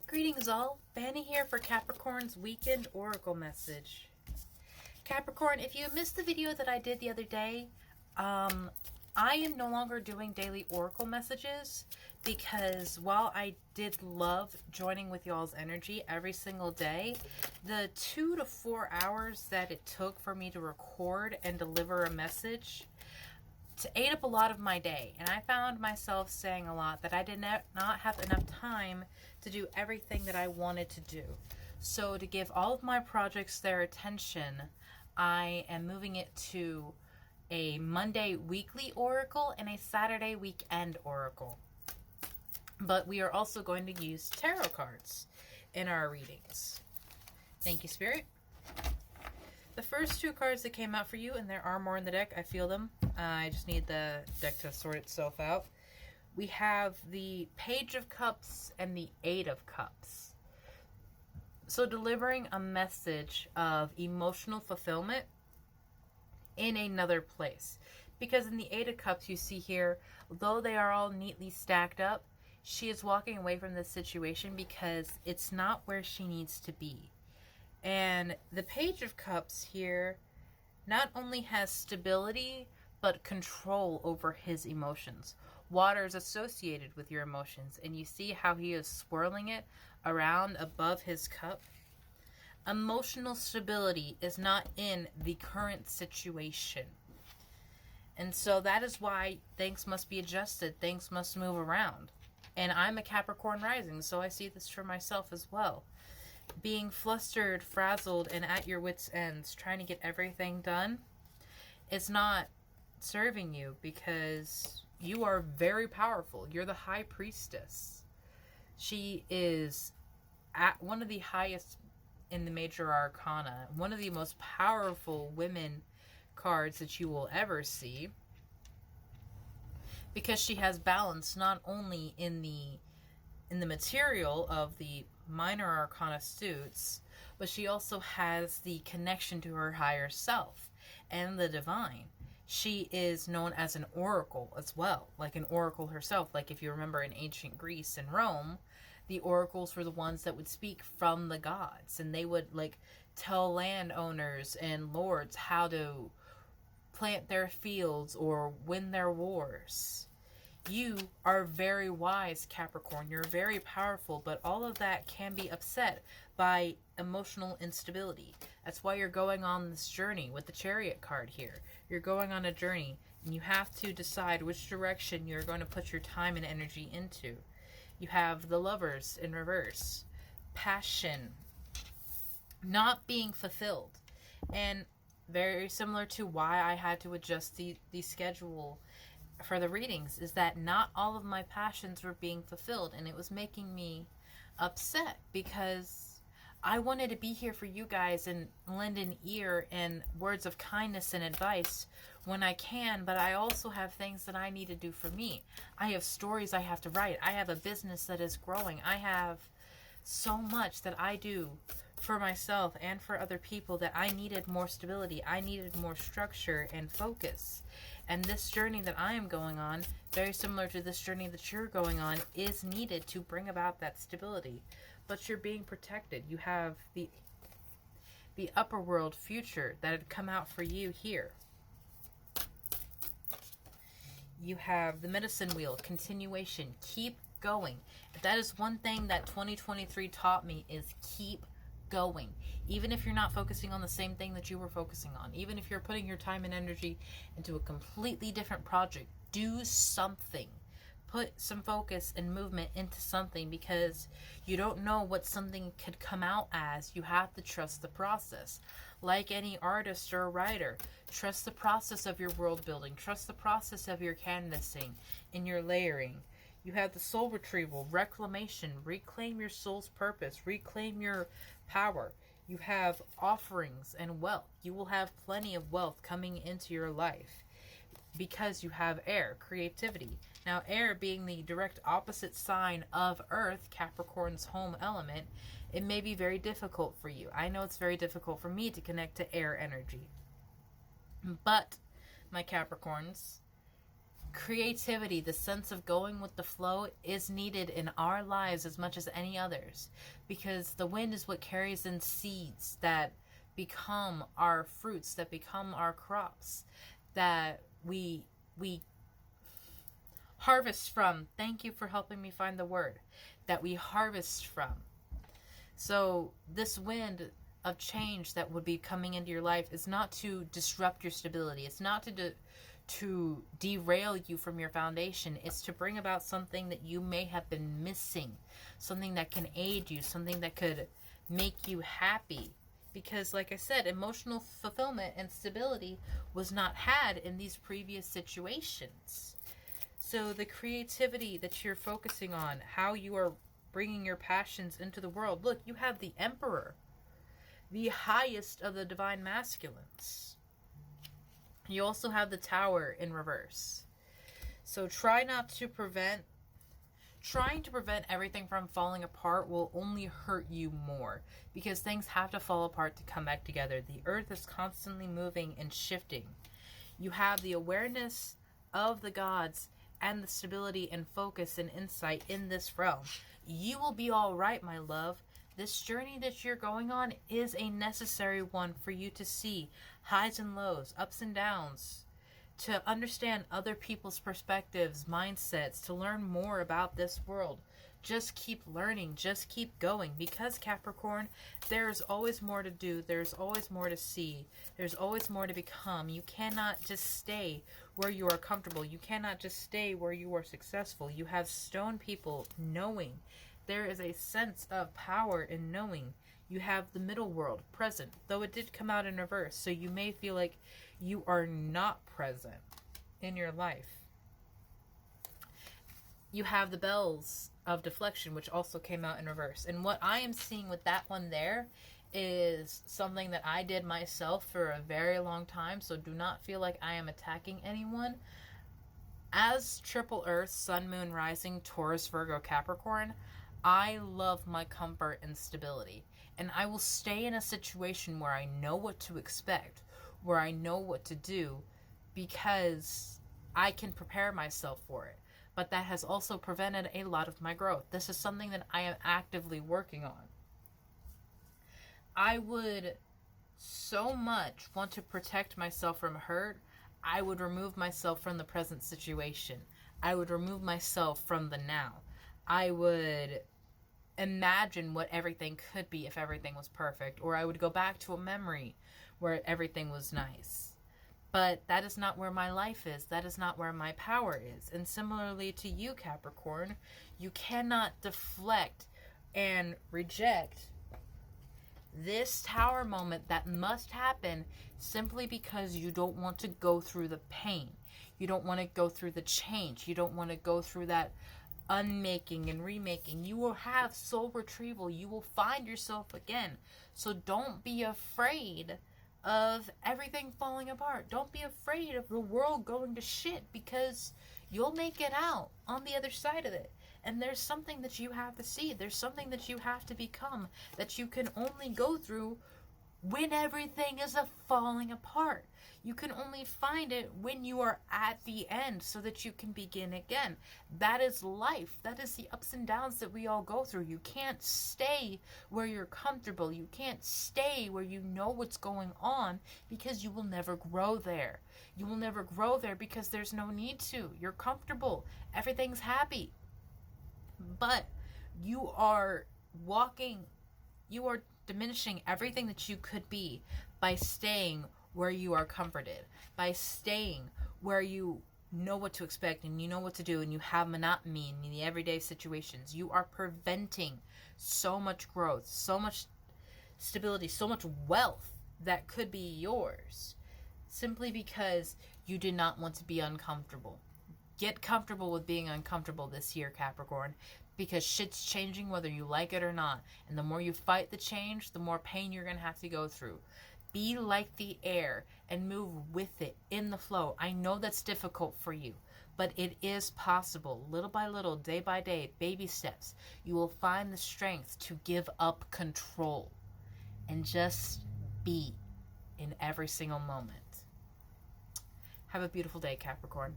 Greetings all, Fanny here for Capricorn's weekend oracle message. Capricorn, if you missed the video that I did the other day, I am no longer doing daily oracle messages because while I did love joining with y'all's energy every single day, the 2 to 4 hours that it took for me to record and deliver a message ate up a lot of my day, and I found myself saying a lot that I did not have enough time to do everything that I wanted to do. So to give all of my projects their attention, I am moving it to a Monday weekly oracle and a Saturday weekend oracle. But we are also going to use tarot cards in our readings. Thank you, Spirit. The first 2 cards that came out for you, and there are more in the deck, I feel them. I just need the deck to sort itself out. We have the Page of Cups and the 8 of Cups. So delivering a message of emotional fulfillment in another place. Because in the 8 of Cups you see here, though they are all neatly stacked up, she is walking away from this situation because it's not where she needs to be. And the Page of Cups here not only has stability, but control over his emotions. Water is associated with your emotions, and you see how he is swirling it around above his cup. Emotional stability is not in the current situation. And so that is why things must be adjusted, things must move around. And I'm a Capricorn rising, so I see this for myself as well. Being flustered, frazzled, and at your wits' ends, trying to get everything done, is not serving you because you are very powerful. You're the High Priestess. She is at one of the highest in the major arcana, one of the most powerful women cards that you will ever see, because she has balance not only in the material of the minor arcana suits, but she also has the connection to her higher self and the divine. She is known as an oracle as well, like an oracle herself. Like if you remember in ancient Greece and Rome, the oracles were the ones that would speak from the gods, and they would like tell landowners and lords how to plant their fields or win their wars. You are very wise, Capricorn. You're very powerful, but all of that can be upset by emotional instability. That's why you're going on this journey with the Chariot card here. You're going on a journey, and you have to decide which direction you're going to put your time and energy into. You have the Lovers in reverse. Passion. Not being fulfilled. And very similar to why I had to adjust the schedule for the readings, is that not all of my passions were being fulfilled, and it was making me upset because I wanted to be here for you guys and lend an ear and words of kindness and advice when I can, but I also have things that I need to do for me. I have stories I have to write. I have a business that is growing. I have so much that I do for myself and for other people that I needed more stability. I needed more structure and focus. And this journey that I am going on, very similar to this journey that you're going on, is needed to bring about that stability. But you're being protected. You have the upper world future that had come out for you here. You have the medicine wheel, continuation, keep going. That is one thing that 2023 taught me, is keep going. Even if you're not focusing on the same thing that you were focusing on, even if you're putting your time and energy into a completely different project, do something. Put some focus and movement into something, because you don't know what something could come out as. You have to trust the process. Like any artist or a writer, trust the process of your world building. Trust the process of your canvassing and your layering. You have the soul retrieval, reclamation, reclaim your soul's purpose, reclaim your power. You have offerings and wealth. You will have plenty of wealth coming into your life because you have air, creativity. Now, air being the direct opposite sign of Earth, Capricorn's home element, it may be very difficult for you. I know it's very difficult for me to connect to air energy. But, my Capricorns, creativity, the sense of going with the flow is needed in our lives as much as any others, because the wind is what carries in seeds that become our fruits, that become our crops, that we harvest from. Thank you for helping me find the word. That we harvest from. So this wind of change that would be coming into your life is not to disrupt your stability. It's not to derail you from your foundation. It's to bring about something that you may have been missing, something that can aid you, something that could make you happy. Because like I said, emotional fulfillment and stability was not had in these previous situations. So the creativity that you're focusing on, how you are bringing your passions into the world. Look, you have the Emperor, the highest of the divine masculines. You also have the Tower in reverse. So trying to prevent everything from falling apart will only hurt you more, because things have to fall apart to come back together. The earth is constantly moving and shifting. You have the awareness of the gods and the stability and focus and insight in this realm. You will be all right, my love. This journey that you're going on is a necessary one for you to see highs and lows, ups and downs, to understand other people's perspectives, mindsets, to learn more about this world. Just keep learning, just keep going, because Capricorn, there's always more to do, there's always more to see, there's always more to become. You cannot just stay where you are comfortable. You cannot just stay where you are successful. You have stone people knowing. There is a sense of power in knowing. You have the middle world present, though it did come out in reverse, so you may feel like you are not present in your life. You have the bells of deflection, which also came out in reverse. And what I am seeing with that one there is something that I did myself for a very long time, so do not feel like I am attacking anyone. As triple earth, sun, moon, rising, Taurus, Virgo, Capricorn, I love my comfort and stability. And I will stay in a situation where I know what to expect, where I know what to do, because I can prepare myself for it. But that has also prevented a lot of my growth. This is something that I am actively working on. I would so much want to protect myself from hurt. I would remove myself from the present situation. I would remove myself from the now. I would imagine what everything could be if everything was perfect, or I would go back to a memory where everything was nice. But that is not where my life is. That is not where my power is. And similarly to you, Capricorn, you cannot deflect and reject this tower moment that must happen simply because you don't want to go through the pain. You don't want to go through the change. You don't want to go through that unmaking and remaking. You will have soul retrieval. You will find yourself again. So don't be afraid of everything falling apart. Don't be afraid of the world going to shit, because you'll make it out on the other side of it. And there's something that you have to see. There's something that you have to become, that you can only go through when everything is falling apart. You can only find it when you are at the end, so that you can begin again. That is life. That is the ups and downs that we all go through. You can't stay where you're comfortable. You can't stay where you know what's going on, because you will never grow there. You will never grow there because there's no need to. You're comfortable. Everything's happy. But you are diminishing everything that you could be by staying where you are comforted, by staying where you know what to expect and you know what to do, and you have monotony in the everyday situations. You are preventing so much growth, so much stability, so much wealth that could be yours, simply because you did not want to be uncomfortable. Get comfortable with being uncomfortable this year, Capricorn, because shit's changing whether you like it or not. And the more you fight the change, the more pain you're going to have to go through. Be like the air and move with it in the flow. I know that's difficult for you, but it is possible. Little by little, day by day, baby steps, you will find the strength to give up control and just be in every single moment. Have a beautiful day, Capricorn.